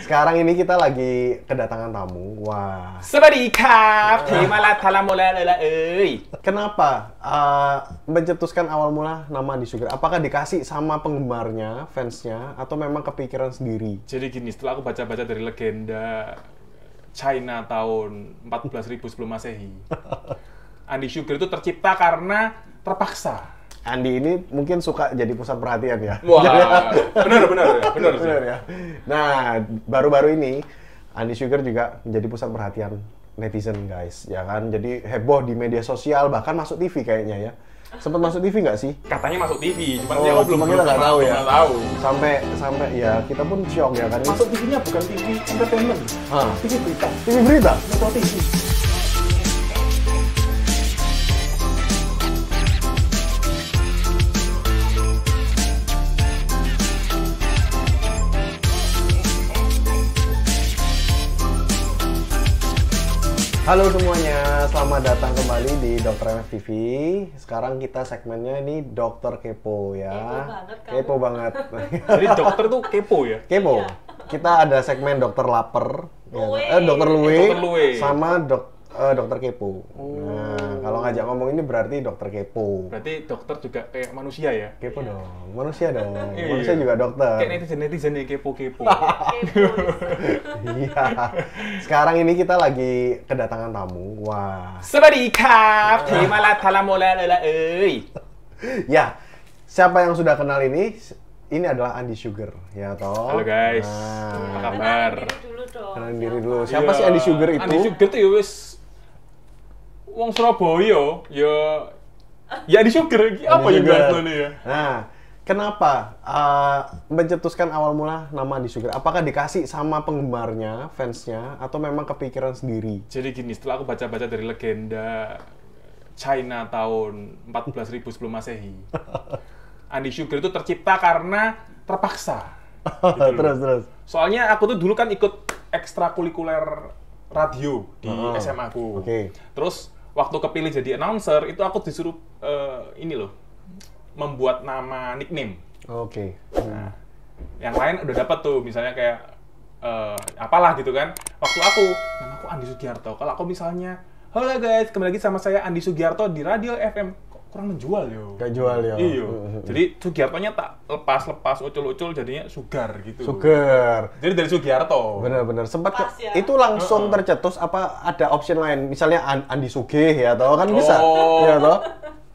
Sekarang ini kita lagi kedatangan tamu. Wah. สวัสดีครับเทมาลาทาราโมลาเลยละKenapa mencetuskan awal mula nama Andi Sugar? Apakah dikasih sama penggemarnya, fansnya, atau memang kepikiran sendiri? Jadi gini, setelah aku baca-baca dari legenda China tahun 14.000 sebelum Masehi, Andi Sugar itu tercipta karena terpaksa. Andi ini mungkin suka jadi pusat perhatian ya. Wah, benar ya. Nah, baru-baru ini Andi Sugar juga menjadi pusat perhatian netizen, guys. Ya kan, jadi heboh di media sosial, bahkan masuk TV kayaknya ya. Sempat masuk TV nggak sih? Katanya masuk TV, cuman Oh, belum kita nggak tahu ya. Nggak tahu. Sampai ya kita pun shock ya kan. Masuk TV-nya bukan TV entertainment, TV berita, TV berita. Metro TV. Halo semuanya, selamat datang kembali di Dr. MF TV. Sekarang kita segmennya ini Dokter Kepo ya. Kepo banget. Jadi dokter tuh kepo ya? Kepo. Iya. Kita ada segmen Dokter Lapar, Dokter Luwe, sama Dokter Kepo. Nah, kalau ngajak ngomong ini berarti Dokter Kepo. Berarti dokter juga kayak manusia ya? Kepo dong, manusia dong. Iya. Manusia juga dokter. Kayak netizen yang kepo-kepo. Iya. Sekarang ini kita lagi kedatangan tamu. Wah. สวัสดีครับเทมาลาทาราโมลาเลยละ Ya, siapa yang sudah kenal ini? Ini adalah Andi Sugar, ya toh. Halo guys, Nah, apa kabar? kenalin diri dulu. Siapa sih Andi Sugar itu? Andi Sugar tuh ya wis wong Surabaya, ya Andi Sugar. Apa Andi yang Sugar. bahas nih ya? Nah, kenapa mencetuskan awal mula nama Andi Sugar? Apakah dikasih sama penggemarnya, fansnya, atau memang kepikiran sendiri? Jadi gini, setelah aku baca-baca dari legenda China tahun 14.000 sebelum Masehi, Andi Sugar itu tercipta karena terpaksa. Gitu loh. Terus. Soalnya aku tuh dulu kan ikut ekstrakurikuler radio di SMA aku. Oke. Terus waktu kepilih jadi announcer itu aku disuruh ini loh, membuat nama nickname. Oke. Nah, yang lain udah dapat tuh, misalnya kayak apalah gitu kan. Waktu namaku Andi Sugiarto. Kalau aku misalnya, halo guys, kembali lagi sama saya Andi Sugiarto di Radio FM. Kok kurang menjual yo. Gak jual ya. Iya. Jadi Sugiartonya tak lepas ucul-ucul jadinya Sugar gitu. Sugar. Jadi dari Sugiarto. Bener-bener sempat Pas ya. itu langsung tercetus apa ada option lain, misalnya Andi Sugih ya toh, kan bisa ya toh.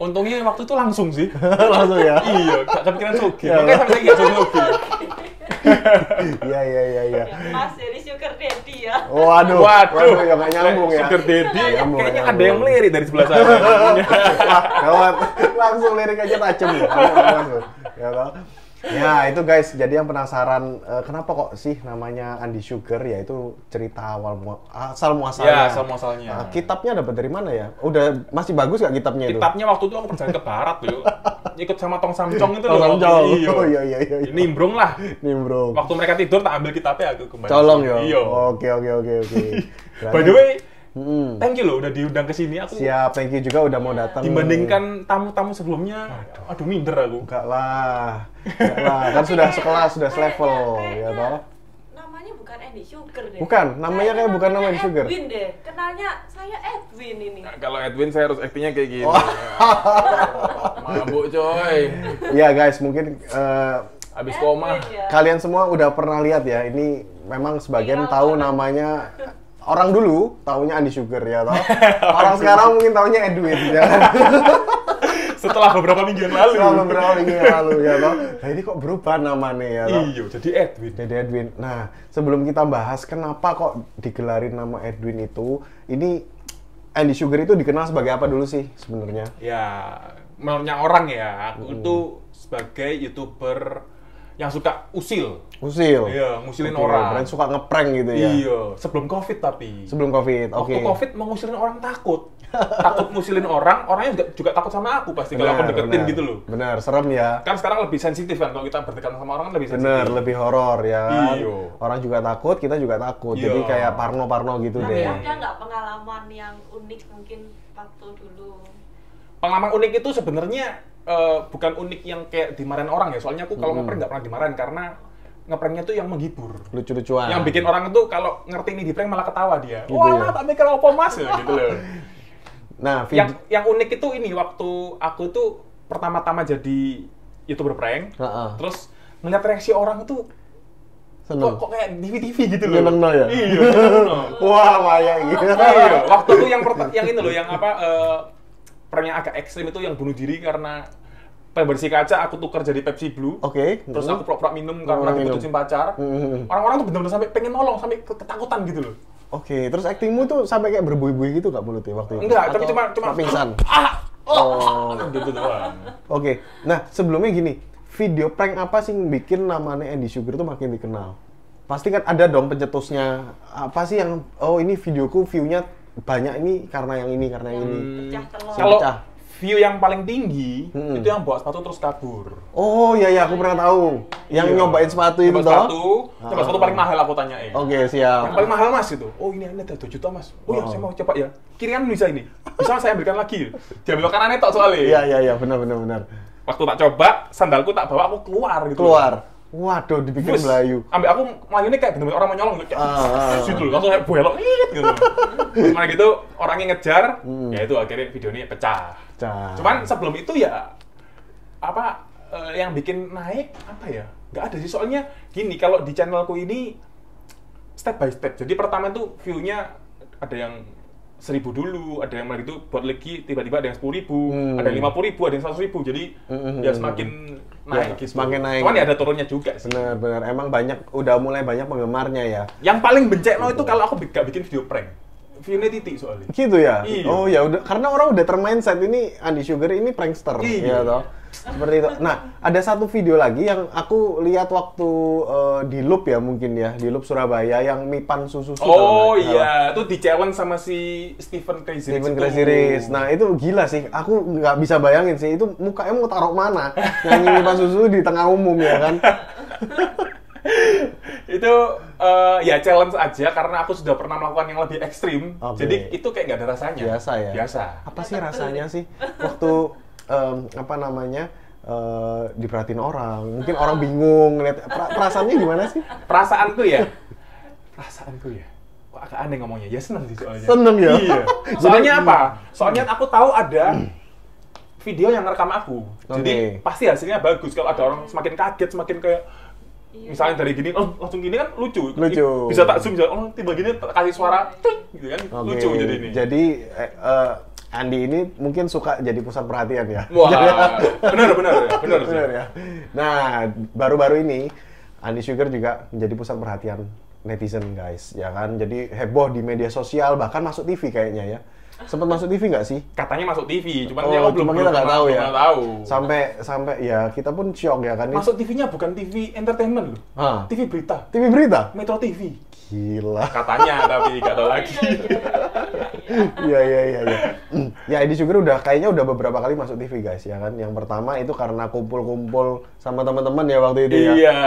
Untungnya waktu itu langsung sih. Langsung ya. Iya, gak kepikiran Sugih. Ya. Makanya sampai gak Sugih. Iya. Yang pas dari Sugar Daddy ya. Waduh ya nggak nyambung ya. Sugar Daddy Nyambung, kayaknya nyambung. ada yang melirik dari sebelah sana. Wah, gawat. Langsung lirik aja tajam ya. Ya toh. Ya itu guys, jadi yang penasaran kenapa kok sih namanya Andi Sugar, ya itu cerita asal muasalnya. Ya, asal muasalnya. Kitabnya dapat dari mana ya? Udah masih bagus gak kitabnya itu? Kitabnya waktu itu aku perjalanan ke barat tuh. Ikut sama Tong Samcong itu loh. Tong Samcong. Iya. Oh, iya. Nimbrung lah. Nimbrung. Waktu mereka tidur tak ambil kitabnya, aku kembali. Colong ya. Iya. Oke. By the way, thank you loh udah diundang ke sini. Aku Siap, thank you juga udah mau datang. dibandingkan tamu-tamu sebelumnya, aduh minder aku. Enggak lah, kan sudah sekelas, sudah selevel, ya toh. Namanya bukan Andi Sugar deh. Bukan, namanya kayak bukan nama Andi Sugar. Edwin deh. Kenalnya saya Edwin ini. Nah, kalau Edwin saya harus aktingnya kayak gini. Oh. Mabuk coy. Iya guys, mungkin Habis koma. Edwin ya. kalian semua udah pernah lihat ya, ini memang sebagian Viral tahu banget. namanya. Orang dulu taunya Andi Sugar ya toh. Orang sekarang mungkin taunya Edwin ya. Setelah beberapa minggu yang lalu. Selama beberapa minggu yang lalu ya toh. Nah ini kok berubah namanya ya toh. Iya, jadi Edwin. Jadi Edwin. Nah, sebelum kita bahas kenapa kok digelarin nama Edwin itu, ini Andi Sugar itu dikenal sebagai apa dulu sih sebenarnya? Ya, menurutnya orang ya, aku itu sebagai YouTuber yang suka usil. Usil. Iya, ngusilin Oke, orang. berarti suka ngeprank gitu ya. Iya, sebelum Covid tapi. Sebelum Covid. Oke. Waktu Covid mau ngusilin orang takut. Takut ngusilin orang, orangnya juga takut sama aku pasti kalau aku deketin gitu loh. Benar, serem ya. Kan sekarang lebih sensitif kan, kalau kita berdekatan sama orang kan lebih sensitif. Bener, lebih horor ya kan? Iya. Orang juga takut, kita juga takut. Iya. Jadi kayak parno-parno gitu Tapi deh. ada nggak pengalaman yang unik mungkin waktu dulu? Pengalaman unik itu sebenarnya bukan unik yang kayak dimarahin orang ya. Soalnya aku kalau ngeprank nggak pernah dimarahin karena ngepranknya tuh yang menghibur. Lucu-lucuan. Yang bikin orang itu kalau ngerti ini di prank malah ketawa dia. Gitu Wah, ya. tak mikir apa mas ya, gitu loh. Nah, Yang unik itu ini waktu aku tuh pertama-tama jadi YouTuber prank, Heeh. terus ngeliat reaksi orang itu seneng. kok kayak di TV gitu loh. Nyeneng no ya? Iya, nyeneng no. Wah, Maya gitu. Iya, waktu itu yang ini loh, yang apa prank yang agak ekstrim itu yang bunuh diri karena bersih kaca aku tukar jadi Pepsi Blue. Oke. Terus aku pura-pura minum karena minum. diputusin pacar. Mhm. Orang-orang tuh benar-benar sampai pengen nolong, sampai ketakutan gitu loh. Oke, terus aktingmu tuh sampai kayak berbuih-buih gitu nggak mulutnya waktu itu? Enggak, tapi Atau cuma pingsan. Oh, gitu doang. Oke, nah sebelumnya gini, video prank apa sih yang bikin namanya Andy Sugar tuh makin dikenal? Pasti kan ada dong pencetusnya. Apa sih yang, oh ini videoku view-nya banyak ini karena yang ini, karena yang ini. Pecah telur. Kalau Pecah. view yang paling tinggi Mm-mm. itu yang bawa sepatu terus kabur. Oh iya iya, aku pernah tahu. Yang Iya. nyobain sepatu itu Coba toh? coba sepatu paling mahal aku tanyain. Oke, siap. Yang paling mahal mas itu. Oh ini ada 2 juta mas. Oh ya Oh. saya mau coba ya. Kirian bisa ini. Bisa saya ambilkan lagi. Dia belok kanannya tok soalnya. Iya iya iya, benar benar benar. Waktu tak coba, sandalku tak bawa aku keluar gitu. Keluar. Waduh, dipikir Bus, Melayu. Ambil aku melayunya kayak bener-bener orang mau nyolong kayak gitu langsung kayak belok gitu. Cuman gitu orangnya ngejar, ya itu akhirnya videonya pecah. Pecah. Cuman sebelum itu ya apa yang bikin naik apa ya? Nggak ada sih soalnya gini kalau di channelku ini step by step. Jadi pertama itu view-nya ada yang 1.000 dulu, ada yang malah gitu buat lagi tiba-tiba ada yang 10.000, ada yang 50.000, ada yang 100.000. Jadi ya semakin naik gitu. semakin naik. Cuman ya ada turunnya juga sih. Benar benar, emang udah mulai banyak penggemarnya ya. Yang paling bencekno itu kalau aku gak bikin video prank. View-nya titik soalnya. Gitu ya? Iya. Oh ya udah, karena orang udah termindset ini Andy Sugar ini prankster, Iya. ya toh. Seperti itu. Nah, ada satu video lagi yang aku lihat waktu di Loop ya mungkin ya, di Loop Surabaya yang Mipan Susu. Oh iya, itu di challenge sama si Stephen Crazy Rich. Stephen Crazy Rich. Nah itu gila sih, aku nggak bisa bayangin sih, itu mukanya mau taruh mana? Nyanyi Mipan Susu di tengah umum ya kan? Itu ya challenge aja karena aku sudah pernah melakukan yang lebih ekstrim. Oke. Jadi itu kayak gak ada rasanya. Biasa ya? Biasa. Apa sih rasanya sih waktu apa namanya diperhatiin orang? Mungkin orang bingung ngeliat perasaannya gimana sih? Perasaanku ya. Kok agak aneh ngomongnya. Ya seneng sih soalnya. Seneng ya? Iya. Soalnya apa? Soalnya aku tahu ada video yang ngerekam aku. Jadi Oke. pasti hasilnya bagus. Kalau ada orang semakin kaget, semakin kayak misalnya dari gini, oh langsung gini kan lucu. Lucu. Bisa tak zoom, oh tiba gini kasih suara, ting, gitu kan, Oke. lucu jadi ini. Jadi Andi ini mungkin suka jadi pusat perhatian ya. Wah, bener sih. Bener ya. Nah, baru-baru ini Andy Sugar juga menjadi pusat perhatian netizen guys, ya kan. Jadi heboh di media sosial, bahkan masuk TV kayaknya ya. Sempat masuk TV nggak sih? Katanya masuk TV, cuman Oh, ya aku cuma kita nggak tahu ya. belum tahu. Sampai ya kita pun shock ya kan. Masuk TV-nya bukan TV entertainment loh, Hah. TV berita, TV berita? Metro TV. Gila. Katanya tapi nggak tahu lagi. Iya. Ya Andy Sugar kayaknya udah beberapa kali masuk TV guys ya kan. Yang pertama itu karena kumpul-kumpul sama teman-teman ya waktu itu ya. Iya.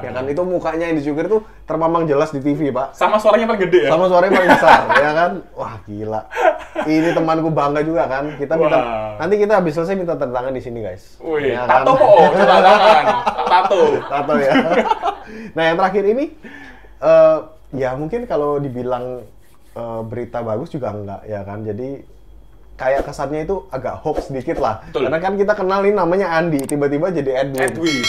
Ya kan itu mukanya Andy Sugar tuh terpamang jelas di TV, Pak. Sama suaranya paling gede ya. Sama suaranya paling besar, ya kan? Wah, gila. Ini temanku bangga juga kan. Kita minta Wah. nanti kita habis selesai minta tanda tangan di sini, guys. Wih, Ya kan? tato kok, tanda tangan, tato. Tato ya. Nah, yang terakhir ini ya mungkin kalau dibilang berita bagus juga enggak ya kan. Jadi kayak kesannya itu agak hoax sedikit lah. Betul. Karena kan kita kenal ini namanya Andi, tiba-tiba jadi Edwin. Edwin.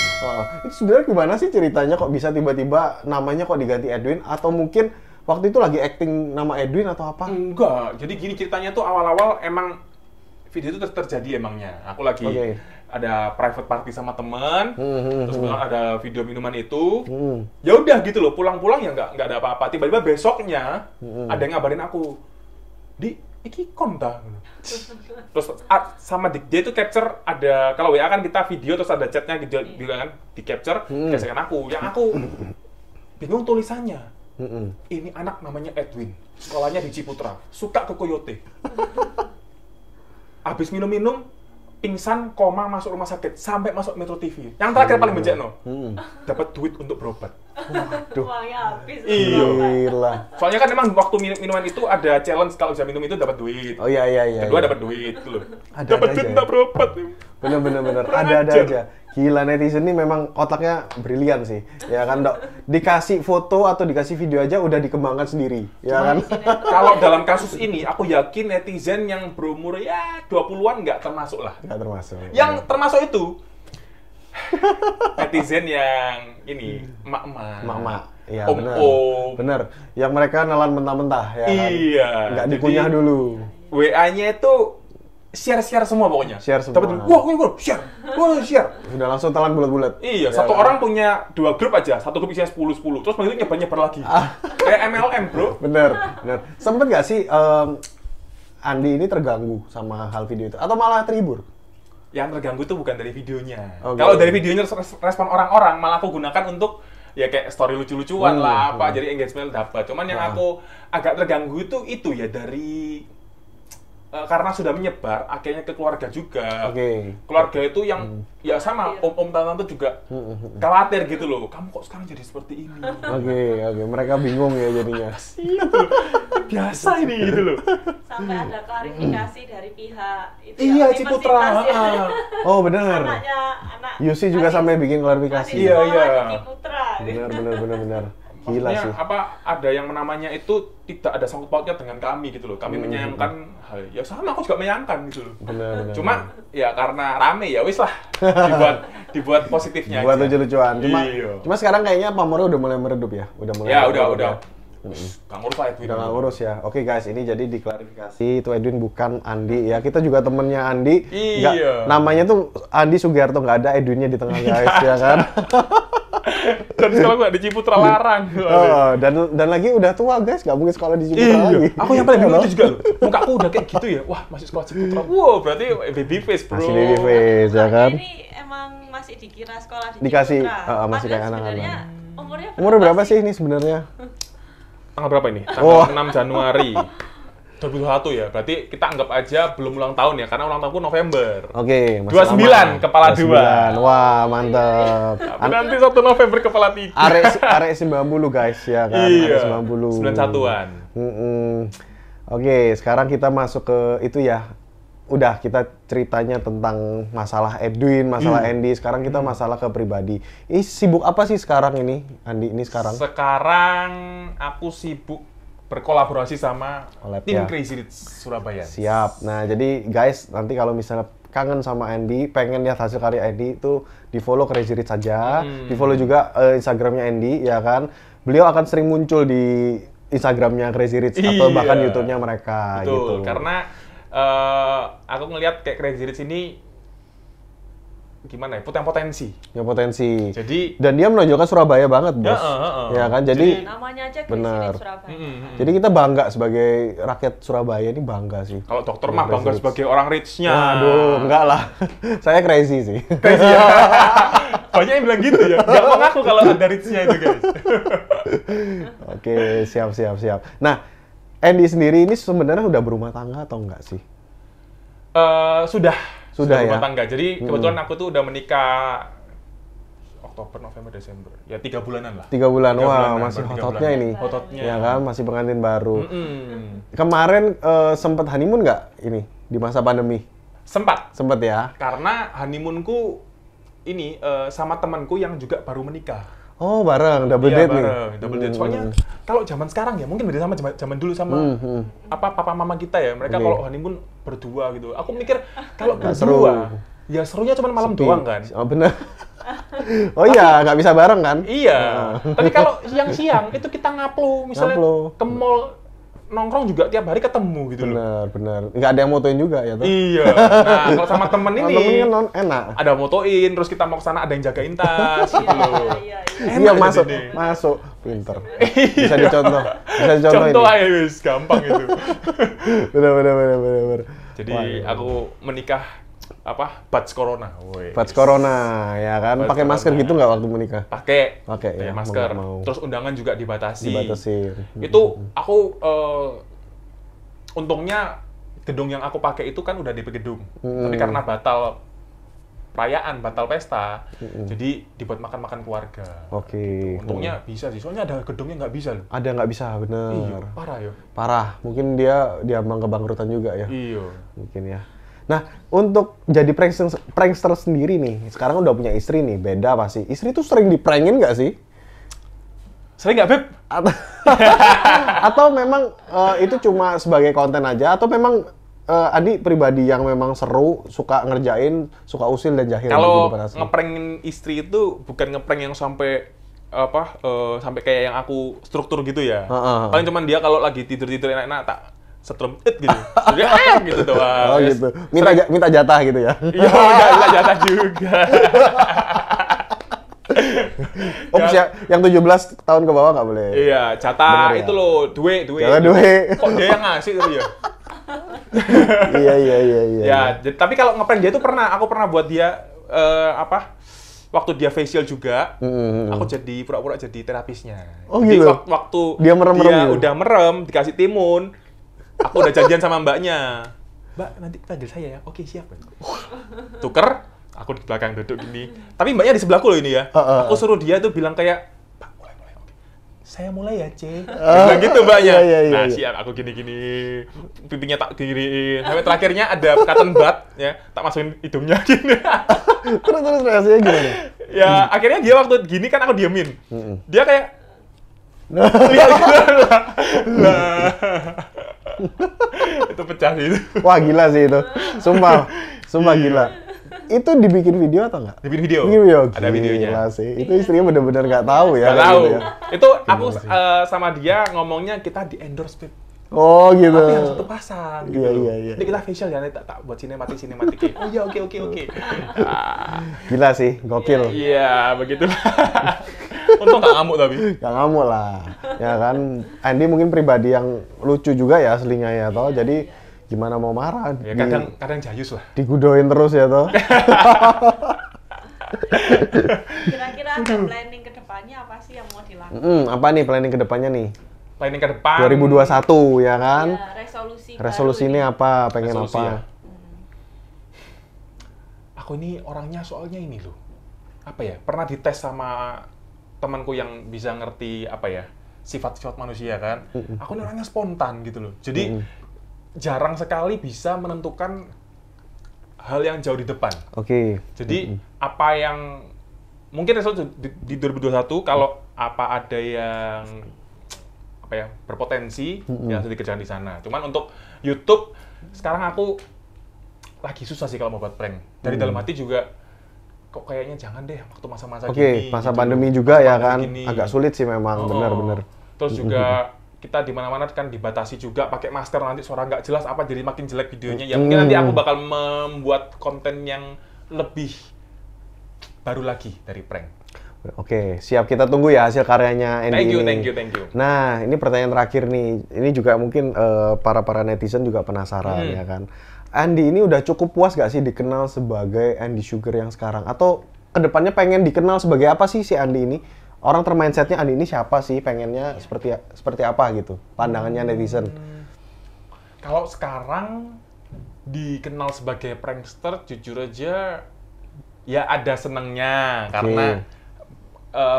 Itu sebenarnya gimana sih ceritanya kok bisa tiba-tiba namanya kok diganti Edwin? Atau mungkin waktu itu lagi acting nama Edwin atau apa? Enggak, jadi gini ceritanya tuh awal-awal emang video itu terjadi emangnya. Aku lagi Oke. ada private party sama temen, terus kemudian ada video minuman itu. Ya udah gitu loh, pulang-pulang ya nggak ada apa-apa. Tiba-tiba besoknya ada yang ngabarin aku, di iki konta. Terus sama dia itu capture ada kalau WA kan kita video terus ada chatnya gitu kan di capture gesekan aku. Yang aku bingung tulisannya. Ini anak namanya Edwin, sekolahnya di Ciputra, suka ke Coyote. Habis minum-minum, pingsan, koma, masuk rumah sakit, sampai masuk Metro TV. Yang terakhir paling bencana, dapat duit untuk berobat. Uangnya habis. Iya. Gila. Soalnya kan memang waktu minuman itu ada challenge kalau bisa minum itu dapat duit. Oh iya. Kedua dapat duit gitu loh. Ada Dapat aja duit ya. untuk berobat. Bener. Ada aja. Gila, netizen ini memang otaknya brilian sih. Ya kan, Dok? Dikasih foto atau dikasih video aja udah dikembangkan sendiri. Ya kan? Kalau dalam kasus ini, aku yakin netizen yang berumur ya 20-an nggak termasuk lah. Nggak termasuk. Yang termasuk itu netizen yang ini Mak-mak. Iya, benar. Bener. Yang mereka nelan mentah-mentah, ya kan? Iya. Nggak dikunyah dulu. WA-nya itu share semua pokoknya. Share semua. Dapat, wah, share. Udah langsung telan bulat-bulat. Iya, ya, satu kan? orang punya 2 grup aja, satu grup isinya 10, terus begitu nyebar lagi. Kayak MLM, bro. Bener. Sempet nggak sih Andi ini terganggu sama hal video itu? Atau malah terhibur? Yang terganggu itu bukan dari videonya. Okay. Kalau dari videonya respon orang-orang, malah aku gunakan untuk ya kayak story lucu-lucuan lah, jadi engagement dapat. Cuman yang aku agak terganggu itu ya dari karena sudah menyebar, akhirnya ke keluarga juga. Keluarga itu yang ya sama, om tante juga khawatir gitu loh. Kamu kok sekarang jadi seperti ini? Oke. Mereka bingung ya jadinya. Biasa ini gitu loh. Sampai ada klarifikasi dari pihak itu Iya, ya, Ciputra. universitas ya. Oh, benar. Anak Yusi juga sampai bikin klarifikasi. Iya. Ciputra. Benar. Gila Maksudnya, sih. ada yang namanya itu tidak ada sangkut pautnya dengan kami gitu loh. Kami menyayangkan hal ya sama, aku juga menyayangkan gitu loh. Benar. Cuma ya karena rame ya wis lah dibuat positifnya Buat aja. lucu-lucuan. Iya. Cuma sekarang kayaknya pamornya udah mulai meredup ya. Udah mulai. Ya meredup udah. ya. Gak ngurus lah itu. Udah nggak ngurus ya. Oke guys, ini jadi diklarifikasi itu Edwin bukan Andi ya. Kita juga temennya Andi. Iya. Namanya tuh Andi Sugiarto, nggak ada Edwinnya di tengah guys ya kan. Dan sekarang gue di Ciputra larang. Dan lagi udah tua guys, nggak mungkin sekolah di Ciputra lagi. Aku yang paling bingung itu juga loh. Mukaku udah kayak gitu ya. Wah, masih sekolah Ciputra. Wow, berarti baby face, bro. Masih baby face ya kan. Ini emang masih dikira sekolah di Dikasih, Ciputra. masih kayak Padahal anak-anak. sebenarnya Umur berapa sih ini sebenarnya? Tanggal berapa ini? Tanggal 6 Januari 2021 ya. Berarti kita anggap aja belum ulang tahun ya, karena ulang tahunku November. Oke, masih 29 lama. kepala 29. Wah, mantep. Tapi nanti 1 November kepala 3. Arek 90 guys ya kan. Iya. Arek 90. 91-an. Oke, sekarang kita masuk ke itu ya. Udah kita ceritanya tentang masalah Edwin, masalah Andy. Sekarang kita masalah ke pribadi. Sibuk apa sih sekarang ini, Andi? Ini sekarang? Sekarang aku sibuk berkolaborasi sama Collab, tim ya. Crazy Rich Surabaya. Siap. Nah, jadi guys, nanti kalau misalnya kangen sama Andy, pengen lihat hasil karya Andy itu di-follow Crazy Rich saja. Di-follow juga Instagramnya Andy, ya kan? Beliau akan sering muncul di Instagramnya Crazy Rich atau bahkan YouTube-nya mereka. Betul, gitu. karena aku ngelihat kayak Crazy Rich ini gimana ya, potensi. Ya potensi. Jadi Dan dia menonjolkan Surabaya banget, Bos. Ya kan? Jadi namanya aja benar. Crazy Rich Surabaya. Jadi kita bangga sebagai rakyat Surabaya ini bangga sih. kalau dokter mah bangga sebagai orang rich-nya. Waduh, enggak lah. Saya crazy sih. Crazy ya. Banyak yang bilang gitu ya. Gak mengaku kalau ada rich-nya itu, guys. Oke, siap. Nah, Andy sendiri ini sebenarnya udah berumah tangga atau enggak sih? Sudah rumah ya? tangga. Jadi kebetulan aku tuh udah menikah Oktober, November, Desember. Ya 3 bulanan lah. 3 bulan, 3 wah bulanan, masih baru 3 hot-hotnya bulan. ini. Hot-hotnya. Ya kan, masih pengantin baru. Mm-mm. Kemarin sempet honeymoon nggak ini di masa pandemi? Sempat. Sempet ya? Karena honeymoonku ini sama temanku yang juga baru menikah. Oh, bareng, double Iya, date nih? bareng, double date. Soalnya kalau zaman sekarang ya, mungkin beda sama zaman dulu sama papa mama kita ya. Mereka kalau honeymoon berdua gitu. Aku mikir kalau Nggak berdua, ya serunya cuma malam Sepi. doang kan. Oh, bener. Oh iya, nggak bisa bareng kan? Iya. Tapi kalau siang-siang itu kita ngaplo, misalnya Ngaplo. ke mall nongkrong juga tiap hari ketemu gitu loh. Bener. Nggak ada yang motoin juga ya tuh? Iya. Nah, kalau sama temen Kalau ini temen kan enak. ada motoin, terus kita mau ke sana ada yang jagain tas gitu loh. Iya. Iya, Enak masuk. jadi. Pinter. Bisa dicontoh Contoh ini. aja wis, gampang itu. Bener. Jadi aku menikah batch corona. Woi. Batch corona, ya kan? Batch Pakai masker corona. gitu nggak waktu menikah? Pakai Ya, masker. mau. Terus undangan juga dibatasi. Dibatasin. Itu aku untungnya gedung yang aku pakai itu kan udah DP gedung. Tapi karena batal perayaan, batal pesta, jadi dibuat makan-makan keluarga. Oke. Untungnya bisa sih, soalnya ada gedungnya nggak bisa loh. Ada nggak bisa, Iya, bener. parah ya. Parah. Mungkin dia diambang kebangkrutan juga ya. Iya. Mungkin ya. Nah, untuk jadi prankster sendiri nih, sekarang udah punya istri nih, beda pasti. Istri tuh sering diprangin nggak sih? Sering nggak, Beb? Atau, atau memang itu cuma sebagai konten aja, atau memang Andi pribadi yang memang seru, suka ngerjain, suka usil dan jahil? Kalau gitu pada asli? ngeprengin istri itu bukan ngeprank yang sampai sampai kayak yang aku struktur gitu ya. Paling cuman dia kalau lagi tidur-tidur enak-enak tak setrum gitu. Jadi gitu doang. Oh gitu. Minta jatah gitu ya. Iya, enggak jatah juga. Oops ya, yang 17 tahun ke bawah nggak boleh. Iya, jatah Bener ya? itu loh, duit. Jatah duit. Kok dia yang ngasih tapi ya? Iya. Ya, tapi kalau ngeprank dia itu aku pernah buat dia waktu dia facial juga, aku jadi pura-pura jadi terapisnya. Oh jadi gitu? waktu Dia merem-merem gitu? udah merem, dikasih timun, aku udah janjian sama mbaknya. Mbak, nanti panggil saya ya. Oke, siap. Tuker, aku di belakang duduk gini. Tapi mbaknya di sebelahku loh ini ya. Aku suruh dia tuh bilang kayak, Pak, mulai. Oke. Saya mulai ya, C. Bilang gitu mbaknya. Iya. Nah, siap. Aku gini-gini. Pipinya tak gini. Sampai terakhirnya ada cotton bud, ya. Tak masukin hidungnya gini. Terus reaksinya gimana? Ya, akhirnya dia waktu gini kan aku diemin. Dia kayak, lihat gitu. Lah. Itu pecah sih itu. Wah gila sih itu, sumpah gila. Itu dibikin video atau nggak? Dibikin video. Ada videonya. Gila sih. Itu istrinya bener-bener nggak tahu ya. Nggak kayak tahu. gitu ya. Itu aku sama dia ngomongnya kita di endorse, Beb. Oh gitu. Tapi harus satu pasang gitu. Iya. Ini kita facial ya, tak buat sinematik. Oh iya, oke. Gila sih, gokil. Iya, begitulah. Untung nggak ngamuk tapi. Gak ngamuk lah. Ya kan, Andi mungkin pribadi yang lucu juga ya aslinya ya toh. Jadi gimana mau marah? Ya kadang jayus lah. Digudoin terus ya toh. Kira-kira ada planning kedepannya apa sih yang mau dilakukan? Apa nih planning kedepannya nih? Planning ke depan 2021 ya kan? Ya, resolusi Resolusi baru ini nih. apa? Pengen Resolusi apa? ya. Aku ini orangnya soalnya ini loh. Apa ya? Pernah dites sama temanku yang bisa ngerti apa ya? Sifat-sifat manusia kan. Aku ini orangnya spontan gitu loh. Jadi jarang sekali bisa menentukan hal yang jauh di depan. Oke. Jadi apa yang mungkin resolusi di 2021 kalau apa ada yang apa ya berpotensi ya harus dikerjakan di sana. Cuman untuk YouTube sekarang aku lagi susah sih kalau mau buat prank. Dari dalam hati juga kok kayaknya jangan deh waktu masa-masa gini. Oke, masa gitu pandemi loh. juga Masa ya pandemi kan. gini. Agak sulit sih memang, benar-benar. Terus juga kita di mana-mana kan dibatasi juga pakai masker, nanti suara nggak jelas apa jadi makin jelek videonya. Ya mungkin nanti aku bakal membuat konten yang lebih baru lagi dari prank. Oke, siap, kita tunggu ya hasil karyanya Andy ini. Thank you. Nah, ini pertanyaan terakhir nih. Ini juga mungkin para netizen juga penasaran ya kan. Andy ini udah cukup puas gak sih dikenal sebagai Andy Sugar yang sekarang? Atau kedepannya pengen dikenal sebagai apa sih si Andy ini? Orang termindsetnya Andy ini siapa sih? Pengennya seperti apa gitu? Pandangannya netizen. Kalau sekarang dikenal sebagai prankster, jujur aja ya ada senengnya karena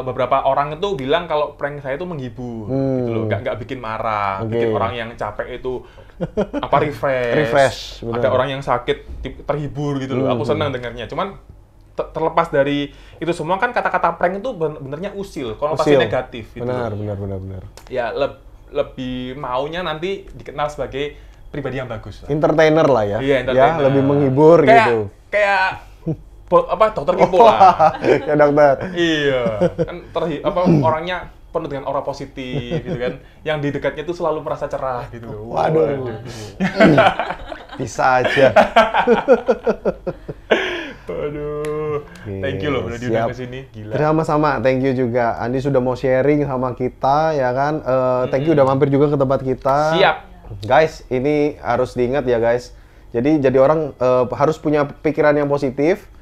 beberapa orang itu bilang kalau prank saya itu menghibur, gitu loh, nggak bikin marah, bikin orang yang capek itu refresh. Bener. Ada orang yang sakit terhibur gitu loh. Aku senang dengarnya. Cuman terlepas dari itu semua kan kata-kata prank itu benernya usil, konotasi negatif. Gitu Benar. Ya lebih maunya nanti dikenal sebagai pribadi yang bagus. Entertainer lah ya. Iya, entertainer. Ya, lebih menghibur gitu. Kayak dokter Kipo lah. Kayak dokter. Iya, kan orangnya penuh dengan aura positif gitu kan. Yang di dekatnya tuh selalu merasa cerah gitu loh. Waduh. Bisa aja. Aduh. Thank you loh udah diundang ke sini. Gila. Sama-sama, thank you juga. Andi sudah mau sharing sama kita ya kan. Thank you udah mampir juga ke tempat kita. Siap. Guys, ini harus diingat ya guys. Jadi orang harus punya pikiran yang positif.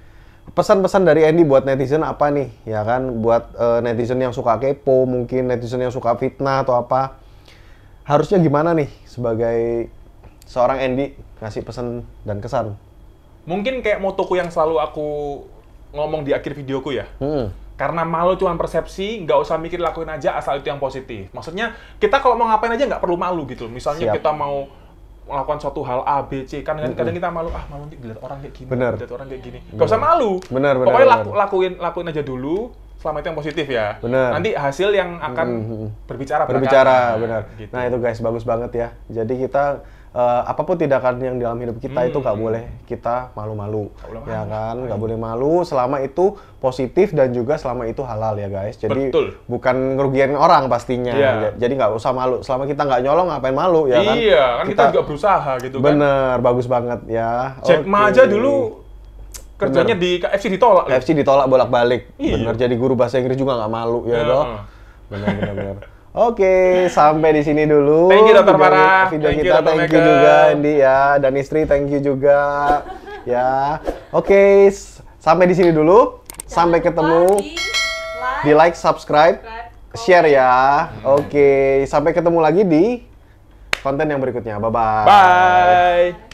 Pesan-pesan dari Andy buat netizen apa nih? Ya kan, buat netizen yang suka kepo, mungkin netizen yang suka fitnah atau apa. Harusnya gimana nih sebagai seorang Andy ngasih pesan dan kesan? Mungkin kayak motoku yang selalu aku ngomong di akhir videoku ya. Karena malu cuma persepsi, nggak usah mikir, lakuin aja asal itu yang positif. Maksudnya kita kalau mau ngapain aja nggak perlu malu gitu. Misalnya kita mau melakukan suatu hal A, B, C, kan kadang kita malu nanti dilihat orang kayak gini, Bener. dilihat orang kayak gini. Gak usah malu. Bener, Pokoknya bener. lakuin aja dulu. Selama itu yang positif ya. Bener. Nanti hasil yang akan berbicara. Benar. Gitu. Nah itu guys, bagus banget ya. Jadi kita apapun tindakan yang dalam hidup kita itu nggak boleh kita malu-malu, ya kan? Nggak boleh malu selama itu positif dan juga selama itu halal ya guys. Jadi Betul. bukan ngerugiin orang pastinya. Iya. Jadi nggak usah malu. Selama kita nggak nyolong ngapain malu ya kan? Iya, kan kita juga berusaha gitu kan. Bener, bagus banget ya. Jack Ma Oke. aja dulu kerjanya di KFC ditolak loh. KFC ditolak bolak-balik. Iya. Bener, jadi guru bahasa Inggris juga nggak malu ya Iya. toh. Bener. Oke, sampai di sini dulu. Thank you, Dr. Farah. Video Thank you, kita, Dr. thank you Megan. juga Andi ya, dan istri thank you juga ya. Oke, sampai di sini dulu. Sampai ketemu di like, subscribe, share ya. Oke, sampai ketemu lagi di konten yang berikutnya. Bye-bye. Bye.